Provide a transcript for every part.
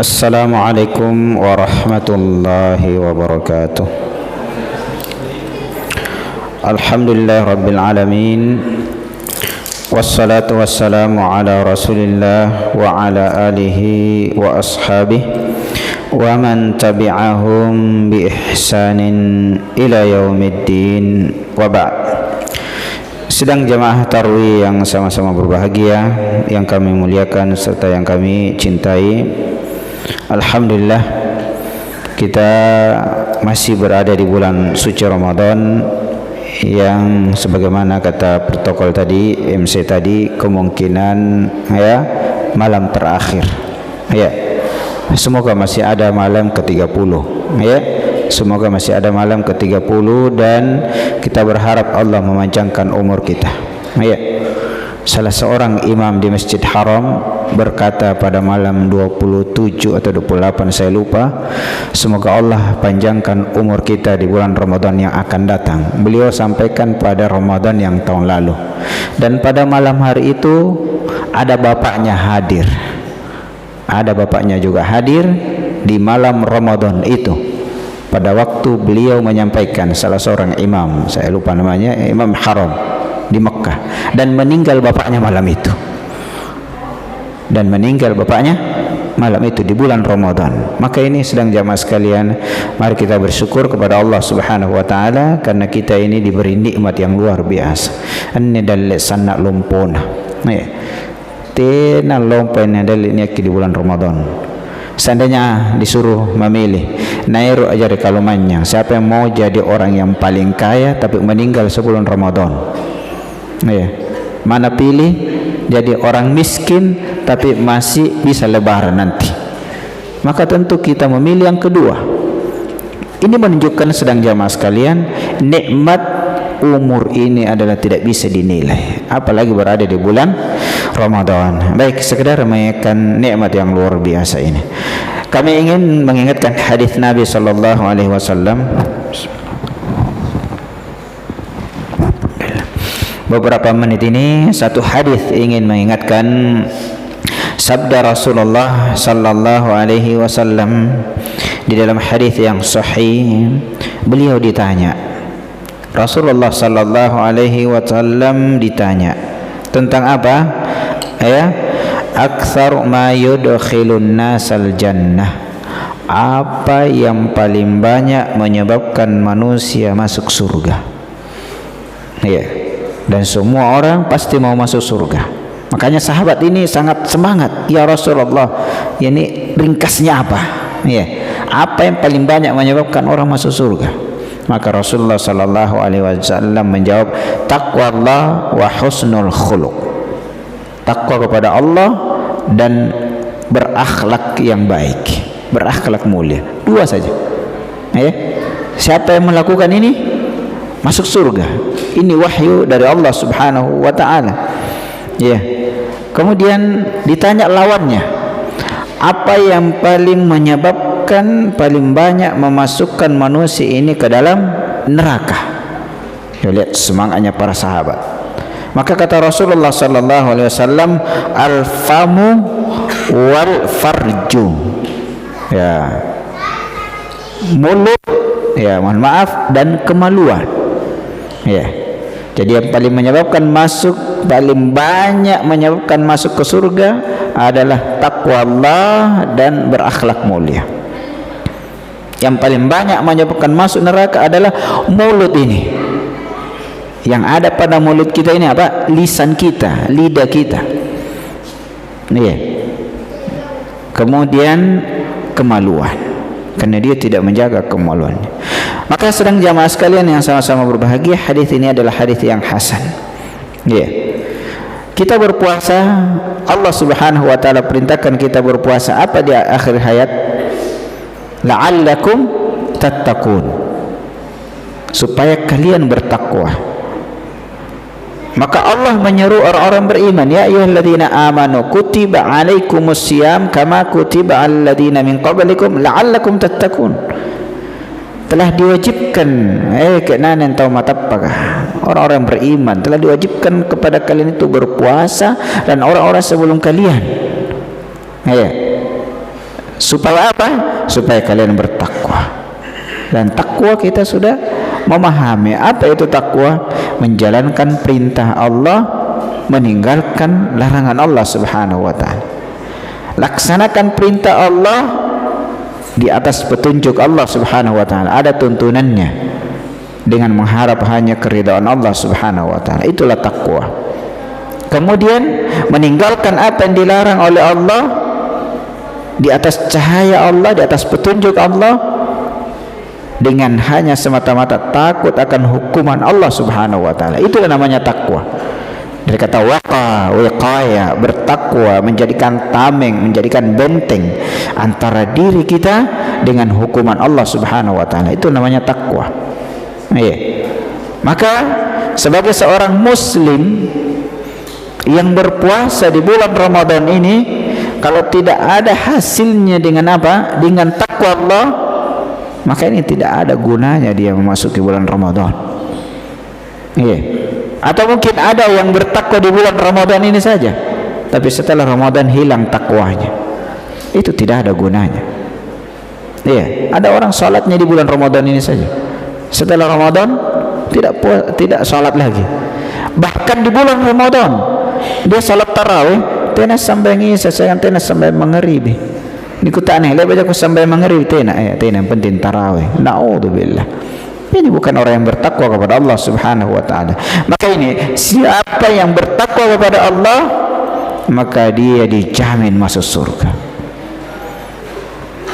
Assalamualaikum warahmatullahi wabarakatuh. Alhamdulillah rabbil alamin. Wassalatu wassalamu ala rasulillah wa ala alihi wa ashabihi wa man tabi'ahum bi ihsanin ila yaumiddin wa ba'd. Sedang jamaah tarwih yang sama-sama berbahagia, yang kami muliakan serta yang kami cintai, alhamdulillah kita masih berada di bulan suci Ramadan yang sebagaimana kata protokol tadi, MC tadi, kemungkinan malam terakhir. Semoga masih ada malam ke-30. Semoga masih ada malam ke-30 dan kita berharap Allah memanjangkan umur kita. Salah seorang imam di Masjid Haram berkata pada malam 27 atau 28 saya lupa, semoga Allah panjangkan umur kita di bulan Ramadan yang akan datang. Beliau sampaikan pada Ramadan yang tahun lalu, dan pada malam hari itu ada bapaknya hadir, ada bapaknya juga hadir di malam Ramadan itu. Pada waktu beliau menyampaikan, salah seorang imam, saya lupa namanya, Imam Haram di Mekah, dan meninggal bapaknya malam itu, dan meninggal bapaknya malam itu di bulan Ramadan. Maka ini sedang jamaah sekalian, mari kita bersyukur kepada Allah Subhanahu wa taala karena kita ini diberi nikmat yang luar biasa. Anni dalle sanna lompona. Tena lompona dalle ni di bulan Ramadan. Seandainya disuruh memilih, Nairu ajari kalumannya, siapa yang mau jadi orang yang paling kaya tapi meninggal sebelum Ramadan? Mana pilih jadi orang miskin tapi masih bisa lebaran nanti? Maka tentu kita memilih yang kedua. Ini menunjukkan sedang jamaah sekalian, nikmat umur ini adalah tidak bisa dinilai, apalagi berada di bulan Ramadan. Baik, sekedar mengingatkan nikmat yang luar biasa ini. Kami ingin mengingatkan hadis Nabi sallallahu alaihi wasallam. Beberapa menit ini satu hadis ingin mengingatkan sabda Rasulullah sallallahu alaihi wasallam. Di dalam hadis yang sahih, beliau ditanya, Rasulullah sallallahu alaihi wasallam ditanya tentang apa? Aktsar ma yudkhilun nasal jannah. Apa yang paling banyak menyebabkan manusia masuk surga? Dan semua orang pasti mau masuk surga. Makanya sahabat ini sangat semangat, ya Rasulullah, ini ringkasnya apa? Apa yang paling banyak menyebabkan orang masuk surga? Maka Rasulullah sallallahu alaihi wasallam menjawab, taqwallah wa husnul khuluq. Takwa kepada Allah dan berakhlak yang baik, berakhlak mulia. Dua saja. Siapa yang melakukan ini masuk surga. Ini wahyu dari Allah Subhanahu wa taala. Kemudian ditanya lawannya, apa yang paling menyebabkan paling banyak memasukkan manusia ini ke dalam neraka? Lihat semangatnya para sahabat. Maka kata Rasulullah sallallahu alaihi wasallam, al-famu wal farju. Mulut, mohon maaf, dan kemaluan. Jadi yang paling menyebabkan masuk, paling banyak menyebabkan masuk ke surga adalah takwa Allah dan berakhlak mulia. Yang paling banyak menyebabkan masuk neraka adalah mulut ini. Yang ada pada mulut kita ini apa? Lisan kita, lidah kita. Kemudian kemaluan, karena dia tidak menjaga kemaluannya. Maka sedang jamaah sekalian yang sama-sama berbahagia, hadis ini adalah hadis yang hasan. Kita berpuasa, Allah Subhanahu wa taala perintahkan kita berpuasa apa di akhir hayat? La'allakum tattaqun, supaya kalian bertakwa. Maka Allah menyeru orang-orang beriman, ya ayyuhalladzina amanu kutiba alaikumusiyam kama kutiba alal ladzina min qablikum la'allakum tattaqun. Telah diwajibkan keenanan tahu matapakah orang-orang beriman, telah diwajibkan kepada kalian itu berpuasa dan orang-orang sebelum kalian Supaya apa? Supaya kalian bertakwa. Dan takwa kita sudah memahami apa itu takwa, menjalankan perintah Allah, meninggalkan larangan Allah Subhanahu wa taala. Laksanakan perintah Allah di atas petunjuk Allah Subhanahu wa taala, ada tuntunannya, dengan mengharap hanya keridhaan Allah Subhanahu wa taala. Itulah takwa. Kemudian meninggalkan apa yang dilarang oleh Allah di atas cahaya Allah, di atas petunjuk Allah, dengan hanya semata-mata takut akan hukuman Allah Subhanahu wa taala. Itulah namanya takwa. Dari kata waqa, wiqaya, bertakwa, menjadikan tameng, menjadikan benteng antara diri kita dengan hukuman Allah Subhanahu wa taala. Itu namanya takwa. Iya. Maka sebagai seorang muslim yang berpuasa di bulan Ramadan ini, kalau tidak ada hasilnya dengan apa? Dengan takwa Allah, maka ini tidak ada gunanya dia memasuki bulan Ramadan. Iya. Atau mungkin ada yang bertakwa di bulan Ramadan ini saja, tapi setelah Ramadan hilang takwanya. Itu tidak ada gunanya. Iya, ada orang salatnya di bulan Ramadan ini saja, setelah Ramadan tidak salat lagi. Bahkan di bulan Ramadan dia salat tarawih tenas sampai ngisa, sayang tenas sampai maghribi. Niku taneh le baca ku sampai maghribi tenas tenas penting tarawih. Naudzubillah. Ini bukan orang yang bertakwa kepada Allah Subhanahu wa taala. Maka ini, siapa yang bertakwa kepada Allah, maka dia dijamin masuk surga.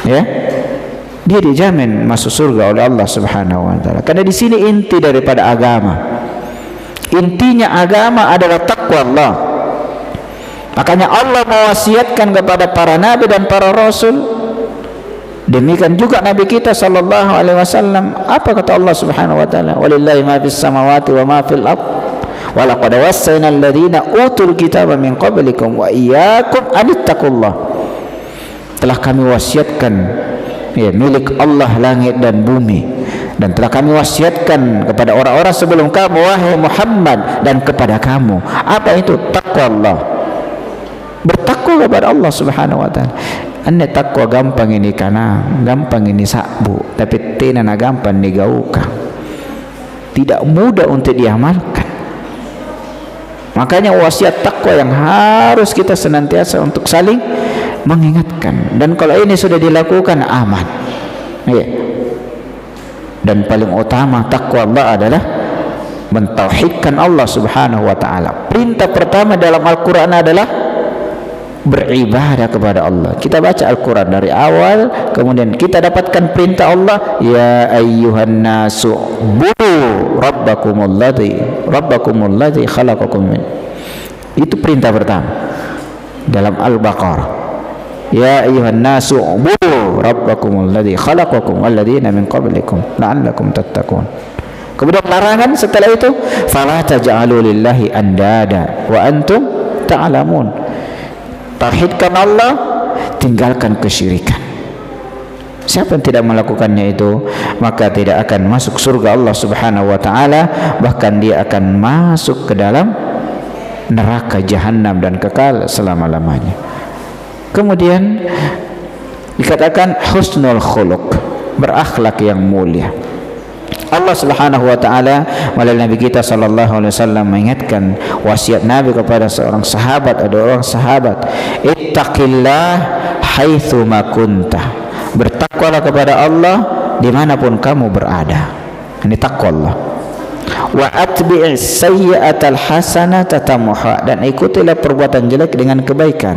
Ya? Dia dijamin masuk surga oleh Allah Subhanahu wa taala. Karena di sini inti daripada agama. Intinya agama adalah takwa Allah. Makanya Allah mewasiatkan kepada para nabi dan para rasul. Demikian juga Nabi kita sallallahu alaihi wasallam. Apa kata Allah Subhanahu wa taala? Walillahi ma fis samawati wa ma fil ardh. Wa laqad wassayna alladziina utul kitaba min qablikum wa iyyakum an ittaqullah. Telah kami wasiatkan, ya, milik Allah langit dan bumi, dan telah kami wasiatkan kepada orang-orang sebelum kamu, wahai Muhammad, dan kepada kamu. Apa itu? Takwa Allah. Bertakwa kepada Allah Subhanahu wa taala. Anda takwa gampang ini karena gampang ini sakbu, tapi tenana gampang digaukan, tidak mudah untuk diamalkan. Makanya wasiat takwa yang harus kita senantiasa untuk saling mengingatkan. Dan kalau ini sudah dilakukan, aman. Ya. Dan paling utama takwa Allah adalah mentauhidkan Allah Subhanahu wa taala. Perintah pertama dalam Al-Qur'an adalah beribadah kepada Allah. Kita baca Al-Quran dari awal, kemudian kita dapatkan perintah Allah, ya ayyuhan nasu budu rabbakumul ladzi khalaqakum min. Itu perintah pertama dalam Al-Baqarah. Ya ayyuhan nasu budu rabbakumul ladzi khalaqakum walladzina min qablikum la'allakum tattaqun. Kemudian larangan setelah itu, fala taj'alu lillahi andada wa antum ta'lamun. Tauhidkan Allah, tinggalkan kesyirikan. Siapa yang tidak melakukannya itu, maka tidak akan masuk surga Allah Subhanahu wa taala, bahkan dia akan masuk ke dalam neraka jahanam dan kekal selama-lamanya. Kemudian dikatakan husnul khuluq, berakhlak yang mulia. Allah Subhanahu wa taala melalui Nabi kita sallallahu alaihi wasallam mengingatkan wasiat Nabi kepada seorang sahabat, ada orang sahabat, ittaqillah haitsu ma kunta. Bertakwalah kepada Allah dimanapun kamu berada. Ini takwa Allah. Wa atbi'is sayyi'atal hasanata tamuha, dan ikutilah perbuatan jelek dengan kebaikan.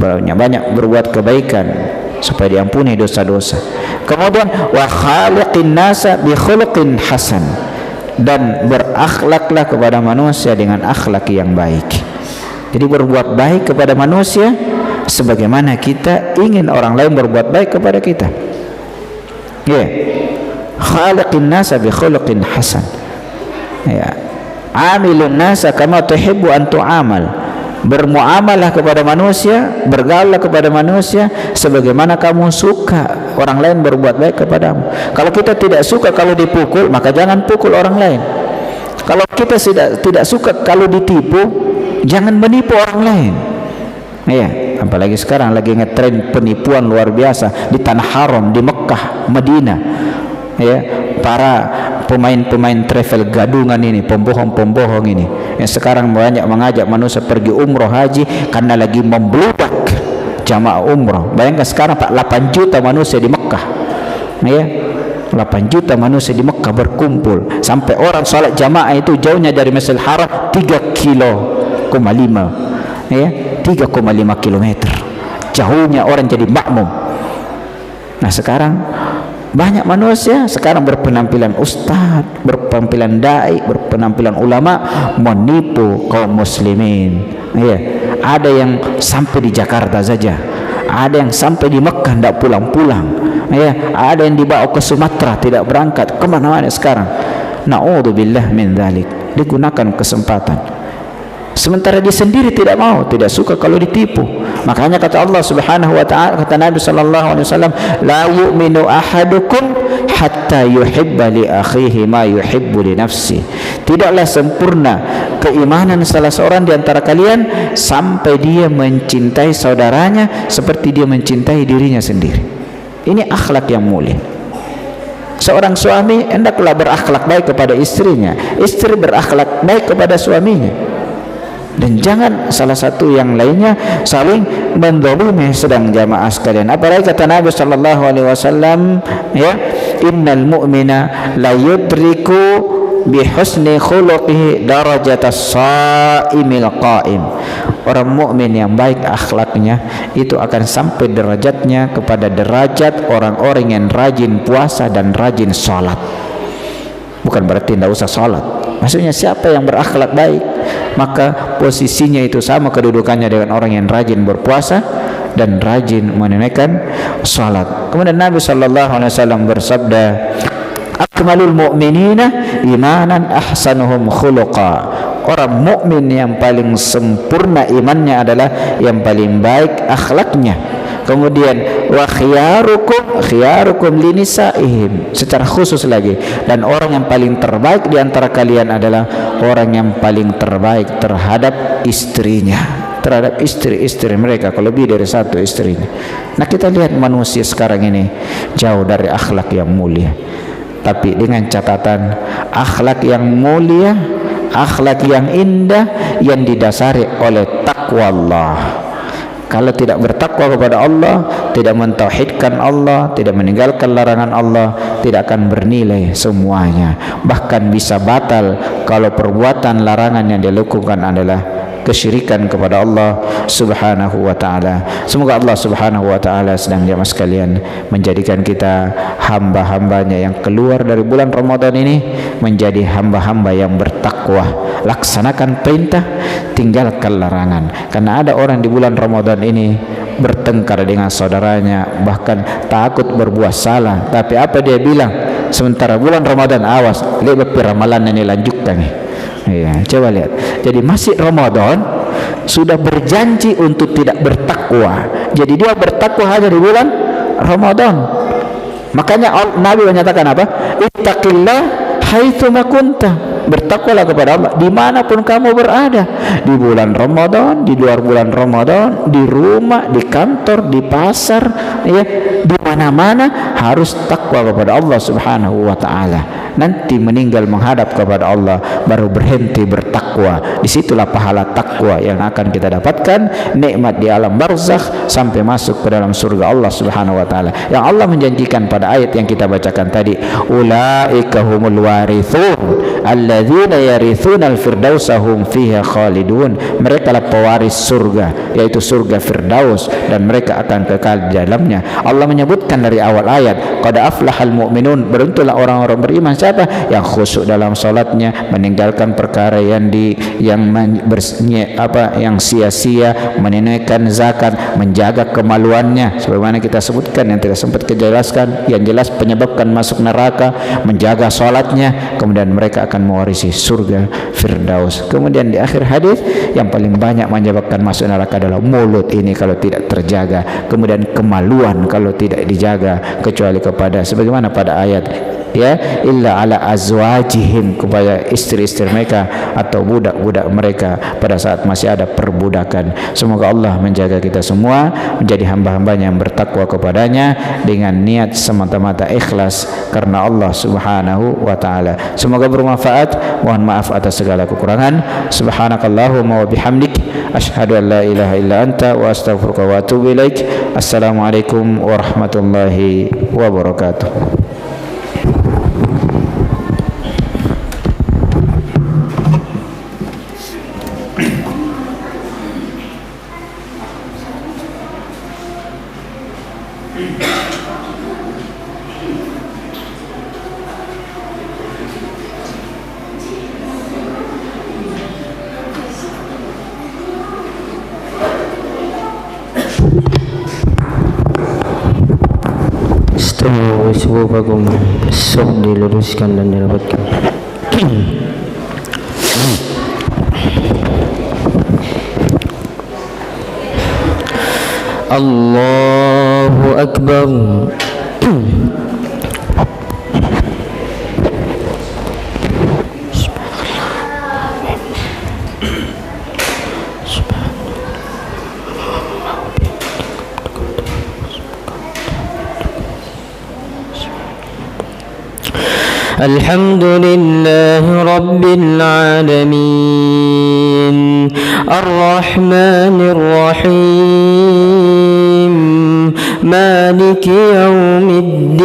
Banyak berbuat kebaikan supaya diampuni dosa-dosa. Kemudian wa khaliqin nasa bi khuluqin hasan, dan berakhlaklah kepada manusia dengan akhlak yang baik. Jadi berbuat baik kepada manusia sebagaimana kita ingin orang lain berbuat baik kepada kita. Ya. Khaliqin nasa bi khuluqin hasan. Ya. Amilun nasa kama tuhibbu an tu'amal. Bermuamalah kepada manusia, bergaullah kepada manusia sebagaimana kamu suka orang lain berbuat baik kepadamu. Kalau kita tidak suka kalau dipukul, maka jangan pukul orang lain. Kalau kita tidak suka kalau ditipu, jangan menipu orang lain. Ya, apalagi sekarang lagi ngetren penipuan luar biasa di tanah haram, di Mekah, Madinah, ya, para pemain-pemain travel gadungan ini, pembohong-pembohong ini yang sekarang banyak mengajak manusia pergi umroh haji karena lagi membludak jamaah umroh. Bayangkan sekarang Pak, 8 juta manusia di Mekah, ya, 8 juta manusia di Mekah berkumpul, sampai orang sholat jamaah itu jauhnya dari Masjidil Haram 3,5 km, ya, 3,5 kilometer jauhnya orang jadi makmum. Nah sekarang banyak manusia sekarang berpenampilan ustaz, berpenampilan dai, berpenampilan ulama, menipu kaum muslimin. Ya, ada yang sampai di Jakarta saja, ada yang sampai di Mekah tidak pulang-pulang. Ya, ada yang dibawa ke Sumatera tidak berangkat kemana-mana sekarang. Na'udzubillah min dzalik, digunakan kesempatan. Sementara dia sendiri tidak mau, tidak suka kalau ditipu. Makanya kata Allah Subhanahu wa taala, kata Nabi sallallahu alaihi wasallam, la yu'minu ahadukum hatta yuhibba li akhihi ma yuhibbu li nafsi. Tidaklah sempurna keimanan salah seorang di antara kalian sampai dia mencintai saudaranya seperti dia mencintai dirinya sendiri. Ini akhlak yang mulia. Seorang suami hendaklah berakhlak baik kepada istrinya, istri berakhlak baik kepada suaminya. Dan jangan salah satu yang lainnya saling menzalimi. Sedang jamaah sekalian, apalagi kata Nabi sallallahu alaihi wasallam, ya, innal mu'mina la yudriku bi husni khuluqihi darajatas shaimil qa'im. Orang mukmin yang baik akhlaknya itu akan sampai derajatnya kepada derajat orang-orang yang rajin puasa dan rajin salat. Bukan berarti tidak usah salat. Maksudnya siapa yang berakhlak baik, maka posisinya itu sama kedudukannya dengan orang yang rajin berpuasa dan rajin menunaikan salat. Kemudian Nabi sallallahu alaihi wasallam bersabda, akmalul mu'minina imanan ahsanuhum khuluqa. Orang mukmin yang paling sempurna imannya adalah yang paling baik akhlaknya. Kemudian wa khiyarukum linisaihim, secara khusus lagi, dan orang yang paling terbaik di antara kalian adalah orang yang paling terbaik terhadap istrinya, terhadap istri-istri mereka, kalau lebih dari satu istrinya. Nah kita lihat manusia sekarang ini jauh dari akhlak yang mulia. Tapi dengan catatan akhlak yang mulia, akhlak yang indah yang didasari oleh takwa Allah. Kalau tidak bertakwa kepada Allah, tidak mentauhidkan Allah, tidak meninggalkan larangan Allah, tidak akan bernilai semuanya. Bahkan bisa batal kalau perbuatan larangan yang dilakukan adalah kesyirikan kepada Allah Subhanahu wa ta'ala. Semoga Allah Subhanahu wa ta'ala sedang jamaah sekalian menjadikan kita hamba-hambanya yang keluar dari bulan Ramadan ini menjadi hamba-hamba yang bertakwa. Laksanakan perintah, tinggalkan larangan. Karena ada orang di bulan Ramadan ini bertengkar dengan saudaranya, bahkan takut berbuat salah. Tapi apa dia bilang? Sementara bulan Ramadan, awas, lihat ramalan ini lanjutkan nih. Ya, coba lihat. Jadi masih Ramadan sudah berjanji untuk tidak bertakwa. Jadi dia bertakwa hanya di bulan Ramadan. Makanya Nabi menyatakan apa? Ittaqillah haitsu ma kunta. Bertakwalah kepada Allah dimanapun kamu berada, di bulan Ramadan, di luar bulan Ramadan, di rumah, di kantor, di pasar, ya, di mana-mana harus takwa kepada Allah Subhanahu wa ta'ala. Nanti meninggal menghadap kepada Allah baru berhenti bertakwa. Disitulah pahala takwa yang akan kita dapatkan, nikmat di alam barzakh sampai masuk ke dalam surga Allah Subhanahu wa ta'ala, yang Allah menjanjikan pada ayat yang kita bacakan tadi, ulaika humul warithun alladzina yarithuna al-firdausa hum fiha khalidun. Mereka lah pewaris surga, yaitu surga Firdaus, dan mereka akan kekal di dalamnya. Allah menyebutkan dari awal ayat, qad aflahal mu'minun, beruntunglah orang-orang beriman. Siapa? Yang khusyuk dalam salatnya, meninggalkan perkara yang yang sia-sia, menunaikan zakat, menjaga kemaluannya sebagaimana kita sebutkan yang tidak sempat kejelaskan, yang jelas penyebabkan masuk neraka, menjaga salatnya, kemudian mereka akan mewarisi surga Firdaus. Kemudian di akhir hadis, yang paling banyak menyebabkan masuk neraka adalah mulut ini kalau tidak terjaga, kemudian kemaluan kalau tidak dijaga, kecuali kepada sebagaimana pada ayat ya, illa ala azwajihim, kepada istri-istri mereka atau budak-budak mereka pada saat masih ada perbudakan. Semoga Allah menjaga kita semua menjadi hamba-hambanya yang bertakwa kepadanya dengan niat semata-mata ikhlas karena Allah Subhanahu wa taala. Semoga bermanfaat. Mohon maaf atas segala kekurangan. Subhanakallahumma wa bihamdik, asyhadu an la ilaha illa anta wa astaghfiruka wa atubu ilaik. Assalamualaikum warahmatullahi wabarakatuh. Subuhakum sok diluruskan dan dirapatkan. Allahu Akbar. Alhamdulillah Rabbil Alamin, Ar-Rahmanir Rahim, Maliki Yawmiddin,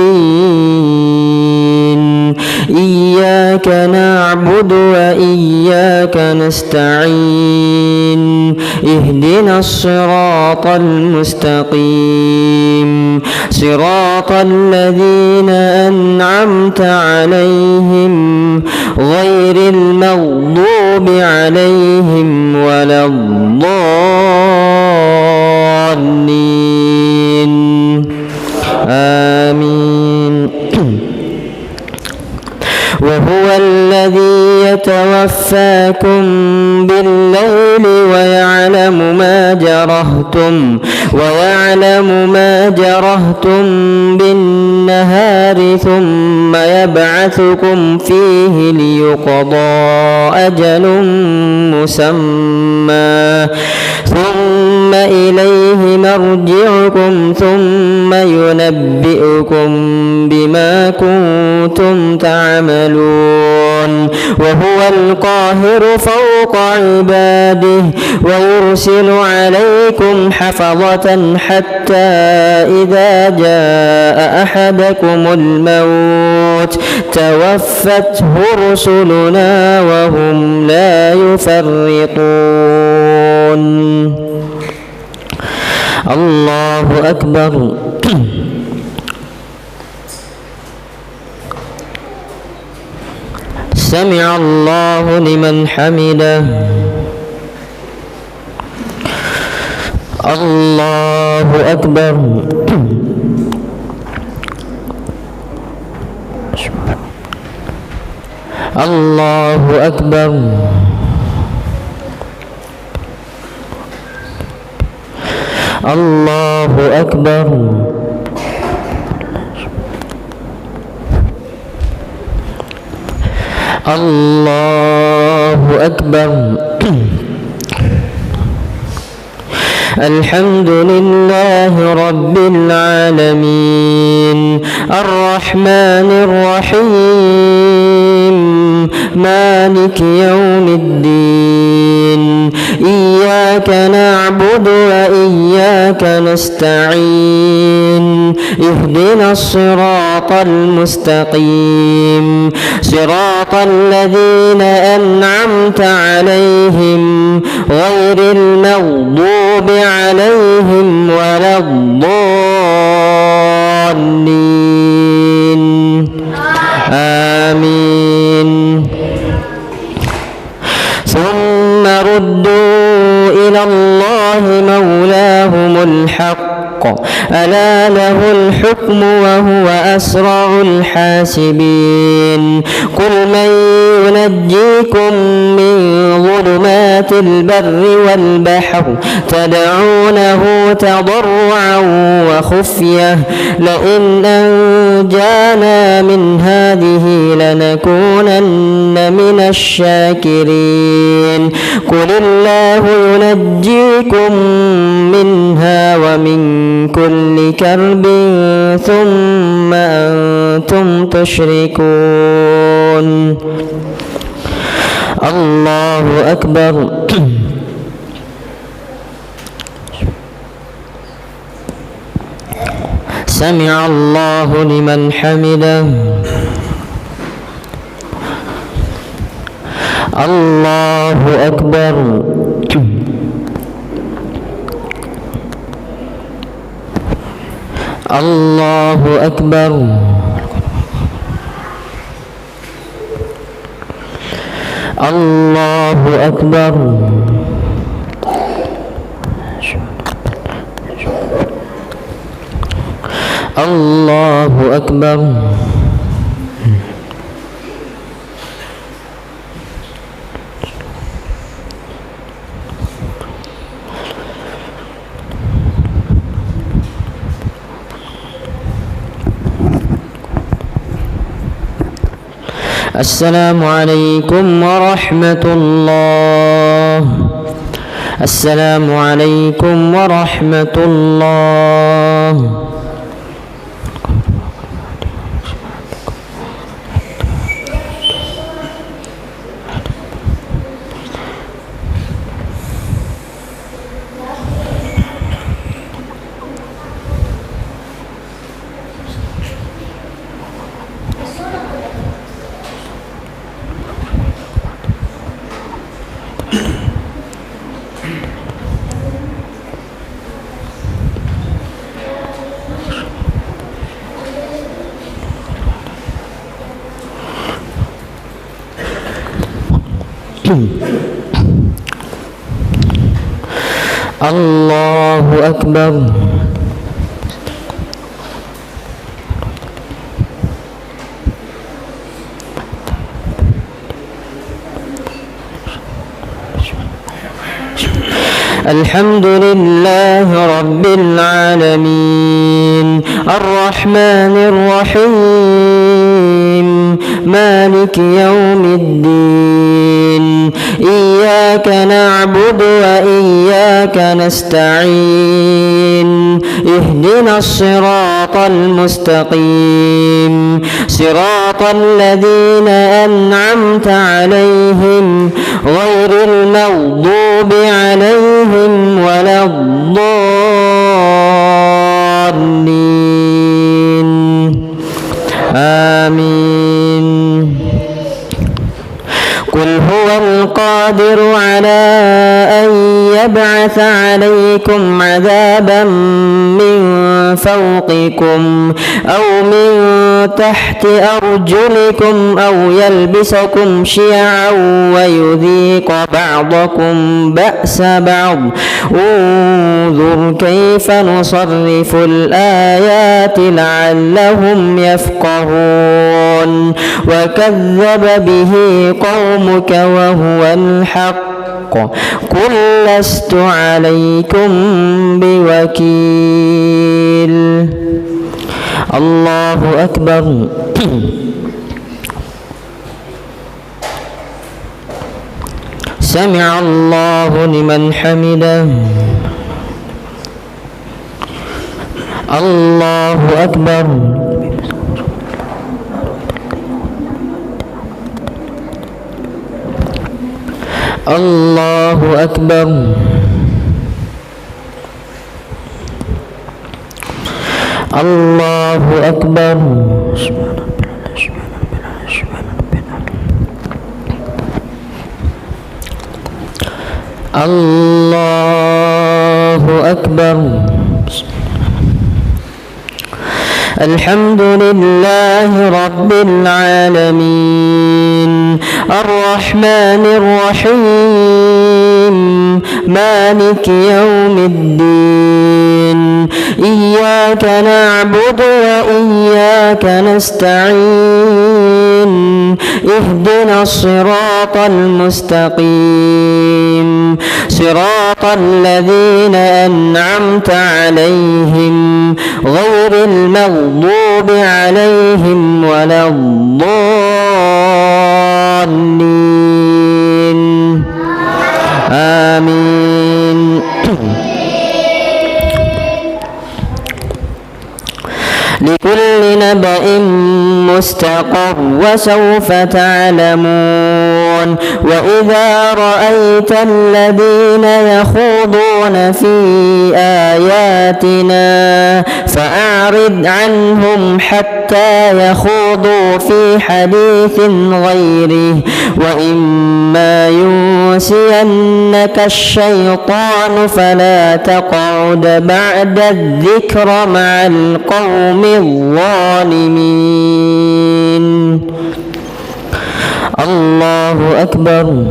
Iyyaka na'budu wa iyyaka nasta'in, Ihdinas siratal mustaqim, siratal ladzina an'amta 'alaihim ghairil maghdubi 'alaihim waladdallin. Amin. وهو الذي يتوفاكم بالليل ويعلم ما جرحتم بالنهار ثم يبعثكم فيه ليقضى أجل مسمى ثم إليه مرجعكم ثم ينبئكم بما كنتم تعملون وهو القاهر فوق عباده ويرسل عليكم حفظة حتى إذا جاء أحدكم الموت توفته رسلنا وهم لا يفرطون. الله أكبر. سمع الله لمن حمده. الله أكبر. الله أكبر. الله أكبر. الله أكبر. الحمد لله رب العالمين الرحمن الرحيم مالك يوم الدين إياك نعبد وإياك نستعين اهدنا الصراط المستقيم صراط الذين أنعمت عليهم غير المغضوب عليهم ولا الضالين. آمين. ثم ردوا إلى الله مولاهم الحق ألا له الحكم وهو أسرع الحاسبين قل من ينجيكم من ظلمات البر والبحر تدعونه تضرعا وخفية لئن أنجانا من هذه لنكونن من الشاكرين قل الله ينجيكم منها ومن كل كرب ثم أنتم تشركون الله أكبر سمع الله لمن حمده الله أكبر الله أكبر الله أكبر الله أكبر السلام عليكم ورحمة الله السلام عليكم ورحمة الله الله أكبر الحمد لله رب العالمين الرحمن الرحيم مالك يوم الدين إياك نعبد وإياك نستعين اهدنا الصراط المستقيم صراط الذين أنعمت عليهم غير المغضوب عليهم ولا الضالين آمين قل هو القادر على أن يبعث عليكم عذابا من فوقكم أو من تحت أرجلكم أو يلبسكم شيعا ويذيق بعضكم بأس بعض انظر كيف نصرف الآيات لعلهم يفقهون وكذب به قومك وهو الحق قل لست عليكم بوكيل الله أكبر سمع الله لمن حمده الله أكبر الله أكبر الله أكبر الله أكبر الحمد لله رب العالمين الرحمن الرحيم مالك يوم الدين إياك نعبد وإياك نستعين اهدنا الصراط المستقيم صراط الذين أنعمت عليهم غير المغضوب عليهم ولا الضالين آمين. لكل نبأ مستقر وسوف تعلمون وإذا رأيت الذين يخوضون في آياتنا فأعرض عنهم حتى يخوضوا في حديث غيره وإما ينسينك الشيطان فلا تقعد بعد الذكر مع القوم الظالمين. الله أكبر.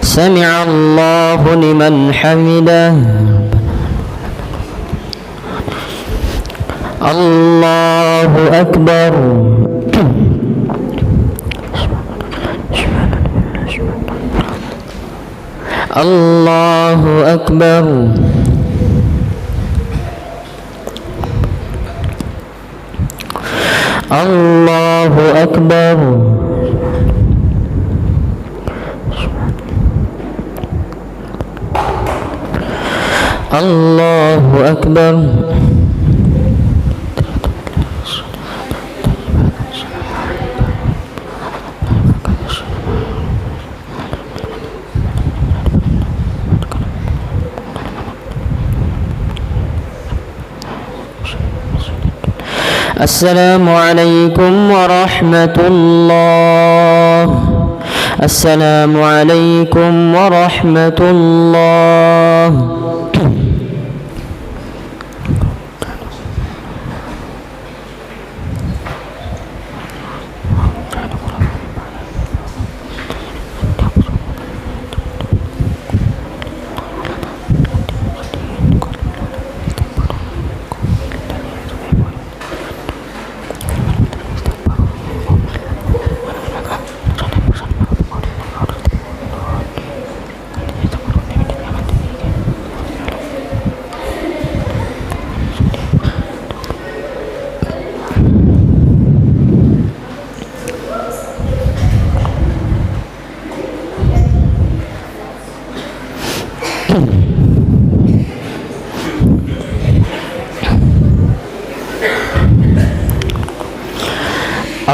سمع الله لمن حمده. الله أكبر. الله أكبر. الله أكبر. الله أكبر. السلام عليكم ورحمة الله. السلام عليكم ورحمة الله.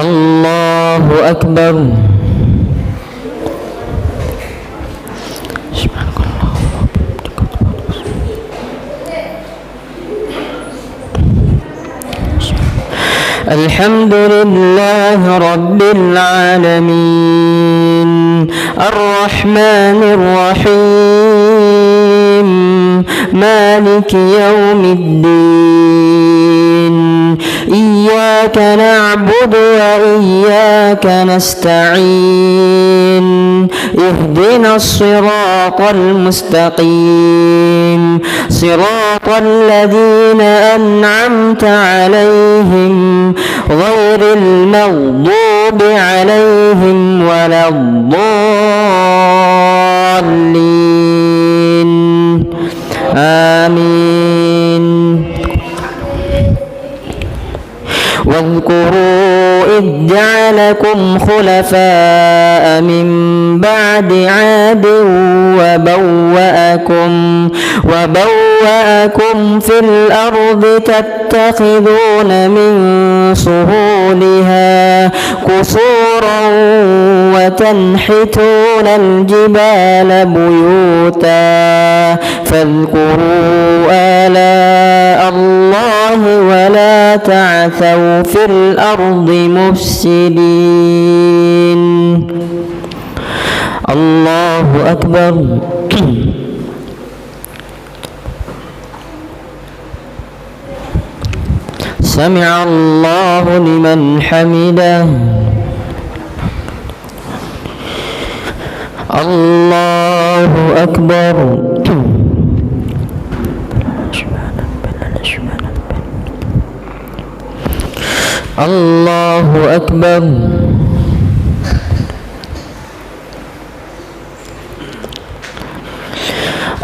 الله أكبر. الحمد لله رب العالمين الرحمن الرحيم مالك يوم الدين إياك نعبد وإياك نستعين اهدنا الصراط المستقيم صراط الذين أنعمت عليهم غير المغضوب عليهم ولا الضالين آمين. واذكروا إذ جعلكم خلفاء من بعد عاد وبوأكم في الأرض تتخذون من سهولها قصورا وتنحتون الجبال بيوتا فاذكروا آلاء الله ولا تعثوا في الأرض مفسدين. الله أكبر. سمع الله لمن حمده. الله أكبر. الله أكبر.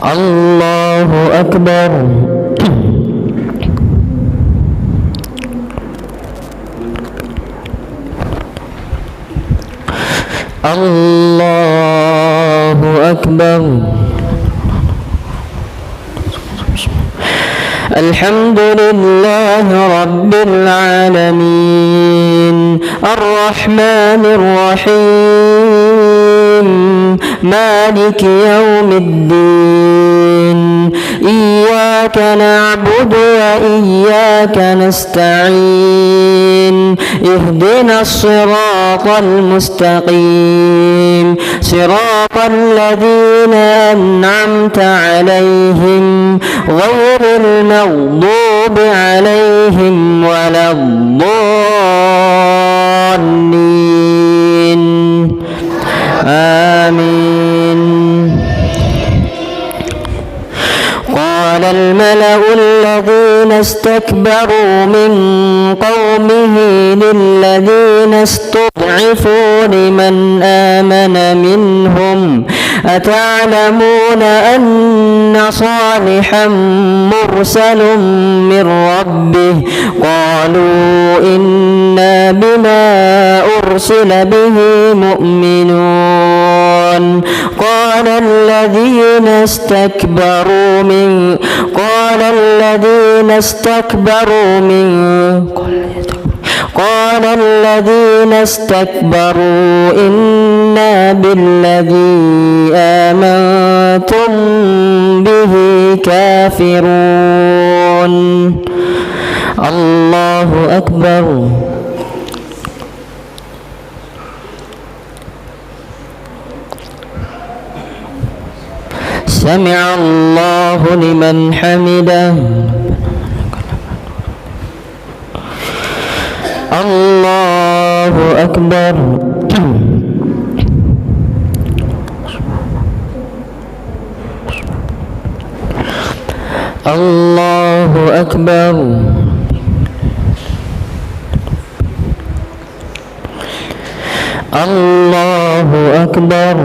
الله أكبر. الله أكبر. الحمد لله رب العالمين الرحمن الرحيم مالك يوم الدين إياك نعبد وإياك نستعين اهدنا الصراط المستقيم صراط الذين أنعمت عليهم غير المغضوب عليهم ولا الضالين آمين. قال الملأ الذين استكبروا من قومه للذين استضعفوا لمن آمن منهم أتعلمون أن صالحا مرسل من ربه قالوا إنا بما أرسل به مؤمنون. قال الذين استكبروا إنا بالذي آمنتم به كافرون. الله أكبر. سمع الله لمن حمده. الله أكبر. الله أكبر. الله أكبر.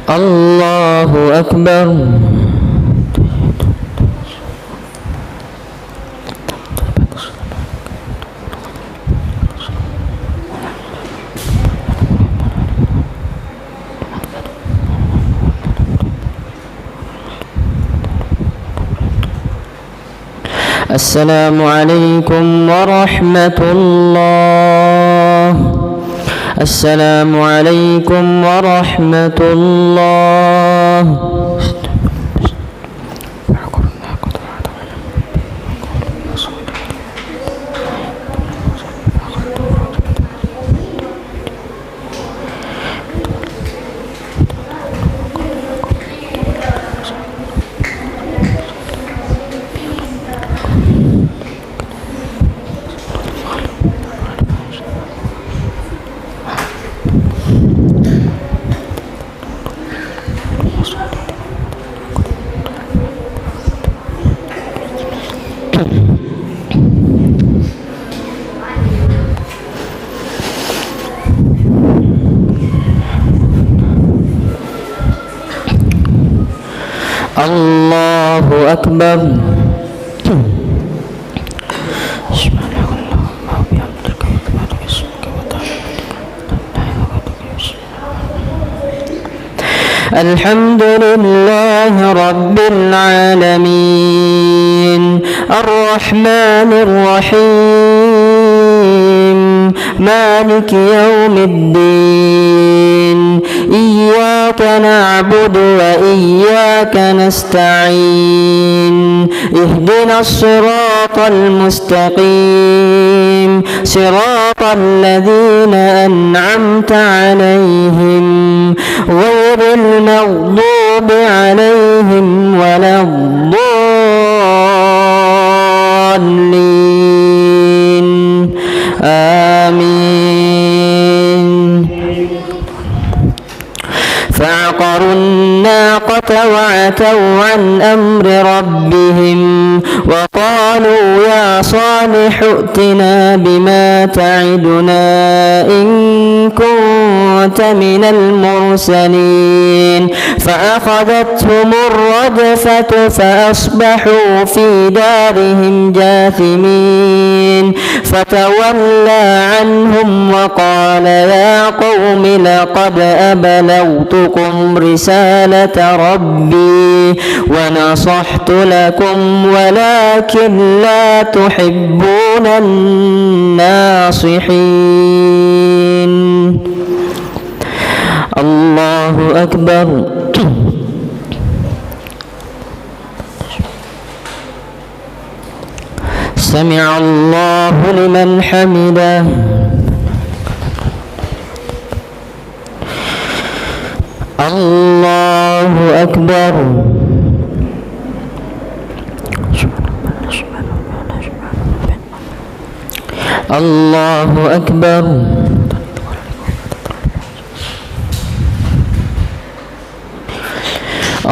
الله أكبر. السلام عليكم ورحمة الله. السلام عليكم ورحمة الله. الله أكبر. الحمد لله رب العالمين الرحمن الرحيم مالك يوم الدين إياك نعبد وإياك نستعين اهدنا الصراط المستقيم صراط الذين أنعمت عليهم غير المغضوب عليهم ولا الضالين آمين. فعقروا الناقة وعتوا عن أمر ربهم وقالوا يا صالح ائتنا بما تعدنا إن كنت من المرسلين فأخذتهم الرجفة فأصبحوا في دارهم جاثمين فتولى عنهم وقال يا قوم لقد أبلغتكم رسالة ربي ونصحت لكم ولكن لا تحبون الناصحين. الله أكبر. سمع الله لمن حمده. الله أكبر. الله أكبر.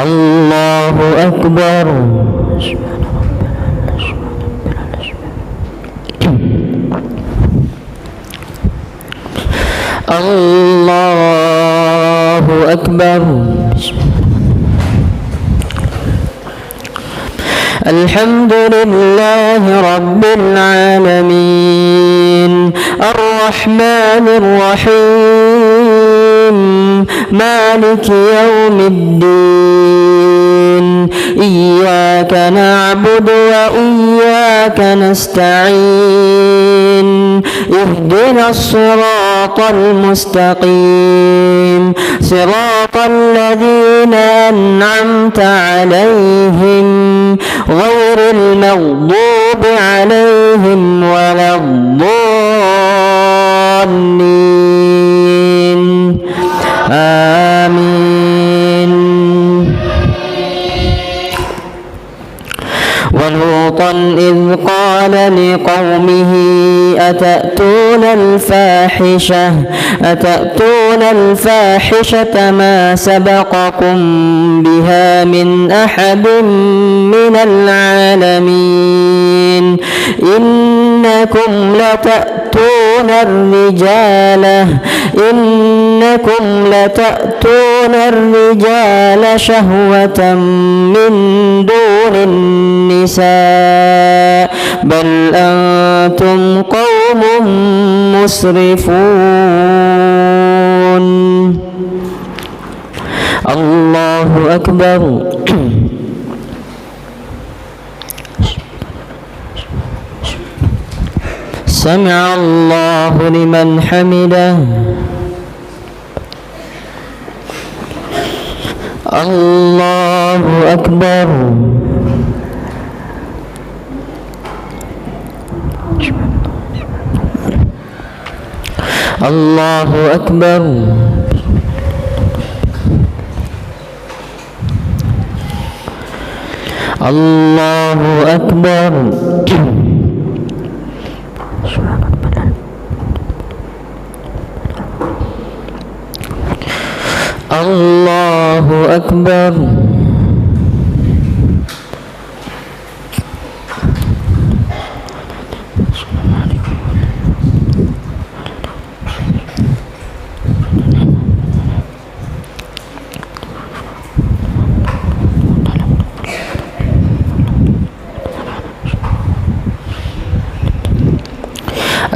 الله أكبر. الله أكبر. الحمد لله رب العالمين الرحمن الرحيم مالك يوم الدين إياك نعبد وإياك نستعين اهدنا الصراط المستقيم صراط الذين أنعمت عليهم غير المغضوب عليهم ولا الضالين. آمين. ولوطا إذ قال لقومه أتأتون الفاحشة ما سبقكم بها من أحد من العالمين إنكم لتأتون الرجال شهوة من دون النساء بل أنتم قوم مسرفون. الله أكبر. سمع الله لمن حمده. الله أكبر. الله أكبر. الله أكبر. الله أكبر.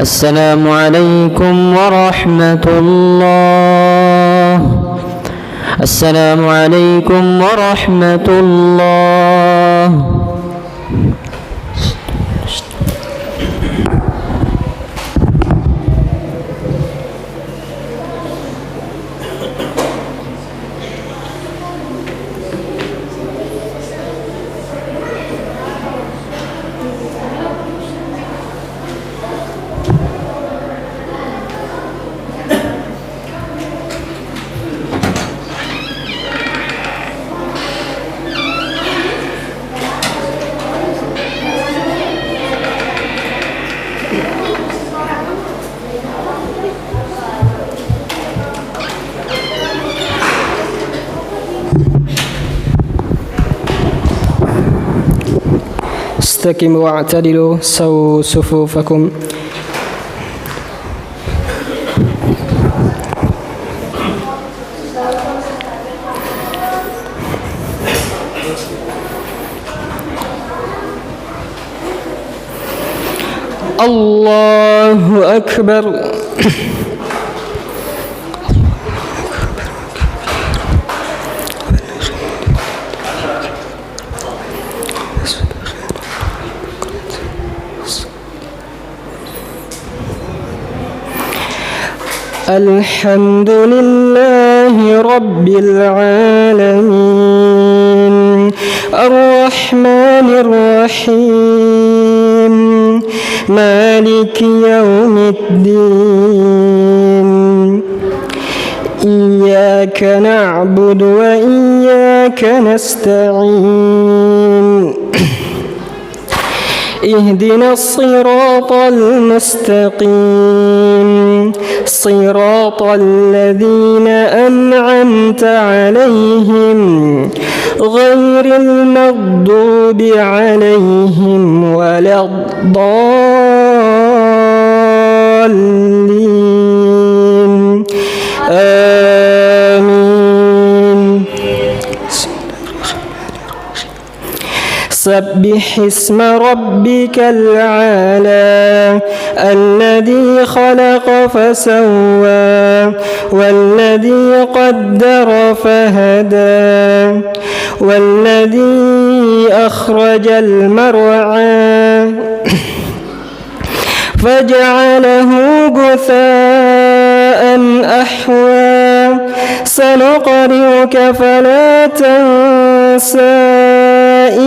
السلام عليكم ورحمة الله. السلام عليكم ورحمة الله. استقيموا واعتدلوا سووا صفوفكم. الله أكبر. الحمد لله رب العالمين الرحمن الرحيم مالك يوم الدين إياك نعبد وإياك نستعين اهدنا الصراط المستقيم صراط الذين أنعمت عليهم غير المغضوب عليهم ولا الضالين آمين. سبح اسم ربك الأعلى الذي خلق فسوى والذي قدر فهدى والذي أخرج المرعى فجعله غثاء أحوى سنقرئك فلا تنسى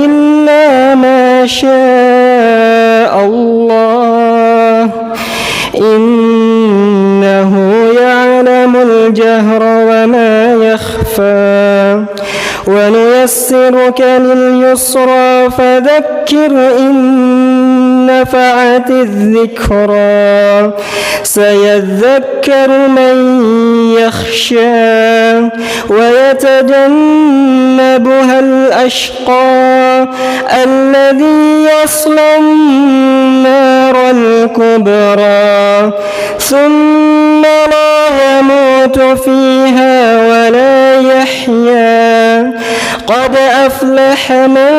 إلا ما شاء الله إنه يعلم الجهر وما يخفى ونيسرك لليسرى فذكر إن نفعت الذكرى سيذكر من يخشى ويتجنبها الأشقى الذي يصلى النار الكبرى ثم لا يموت فيها ولا يحيا قد أفلح من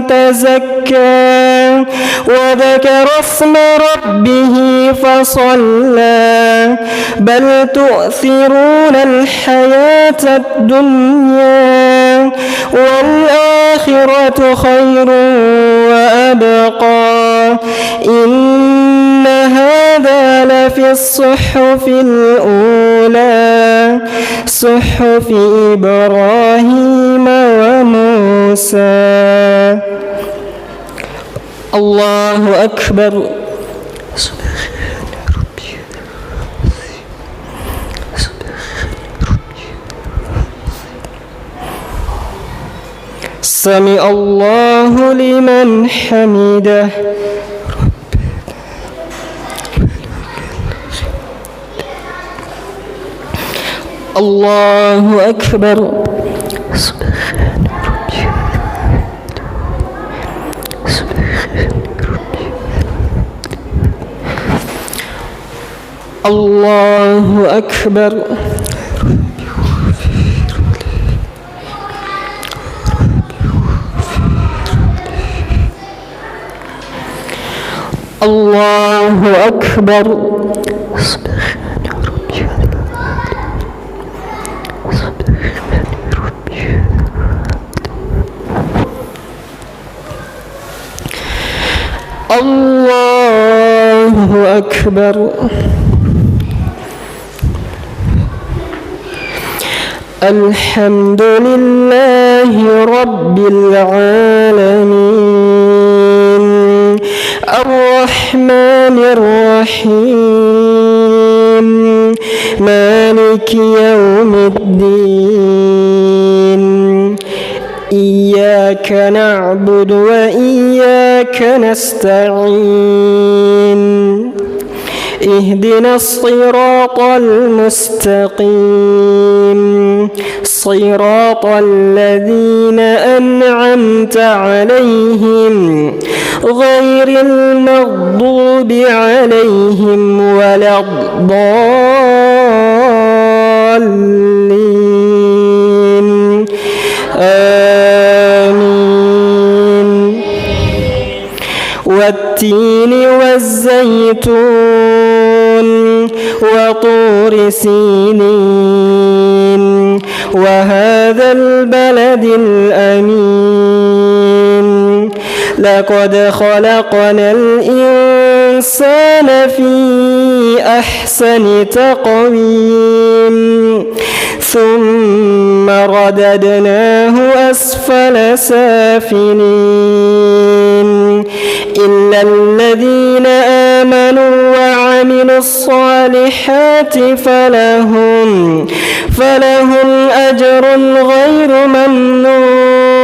تزكى وذكر اسم ربه فصلى بل تؤثرون الحياة الدنيا والآخرة خير وأبقى إن هذا لفي الصحف الأولى صحف إبراهيم وموسى. الله أكبر. سمع الله لمن حمده. الله أكبر. الله أكبر. الله أكبر. الله أكبر. الحمد لله رب العالمين الرحمن الرحيم مالك يوم الدين إياك نعبد وإياك نستعين اهدنا الصراط المستقيم صراط الذين أنعمت عليهم غير المغضوب عليهم ولا الضالين آمين. والتين والزيتون وطور سينين وهذا البلد الأمين لقد خلقنا الإنسان في أحسن تقويم ثم رددناه أسفل سافلين إلا الذين آمنوا وعملوا الصالحات فلهم أجر غير ممنون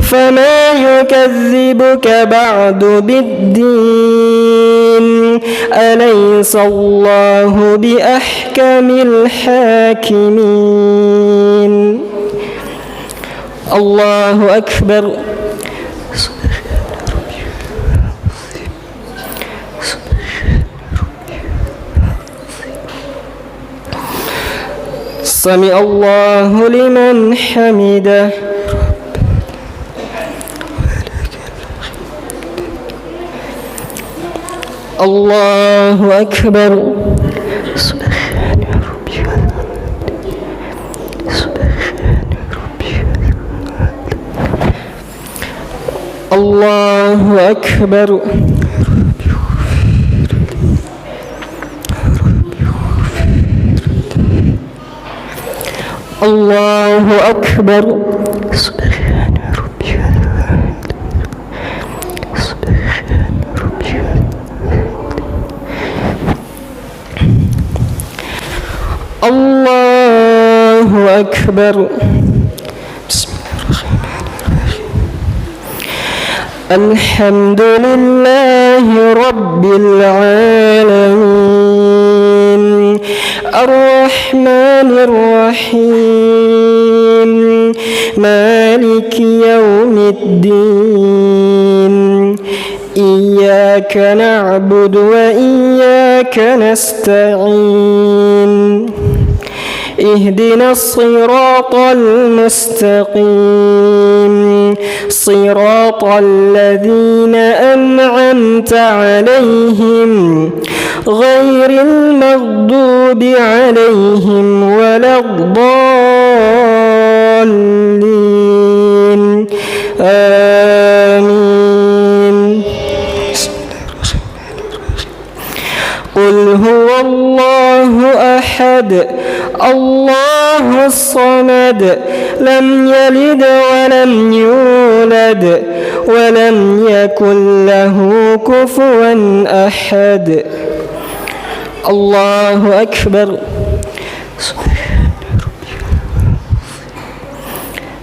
فما يكذبك بعد بالدين أليس الله بأحكم الحاكمين. الله أكبر. سمع الله لمن حمده. الله أكبر. الله أكبر. الله أكبر. سبحان ربي سبحان ربي. الله أكبر. بسم الله الرحمن الرحيم. الحمد لله رب العالمين الرحمن الرحيم مالك يوم الدين إياك نعبد وإياك نستعين اهدنا الصراط المستقيم صراط الذين أنعمت عليهم غير المغضوب عليهم ولا الضالين آمين. قل هو الله أحد الله الصمد لم يلد ولم يولد ولم يكن له كفوا أحد. الله أكبر. سبحان ربي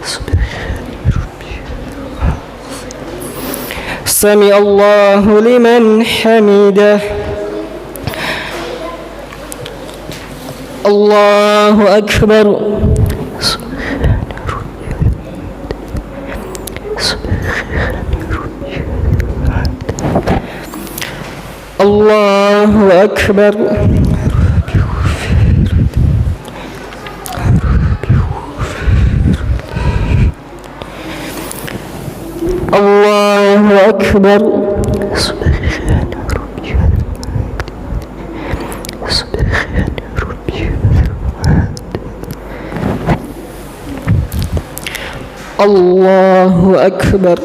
سبحان ربي. سمع الله لمن حمده. الله أكبر. سبحان ربي سبحان ربي. الله أكبر. الله أكبر. سبحان ربي سبحان ربي. الله أكبر.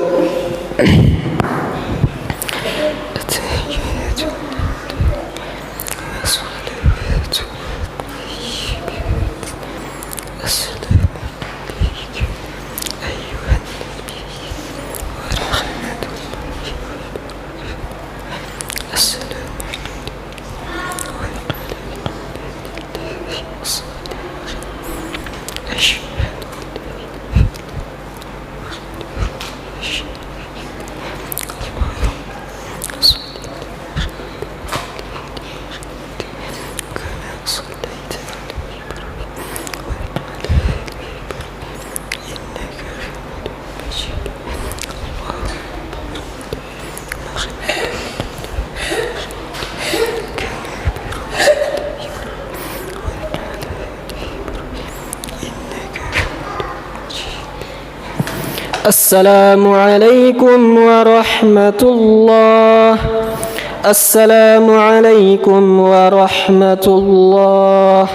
السلام عليكم ورحمة الله. السلام عليكم ورحمة الله.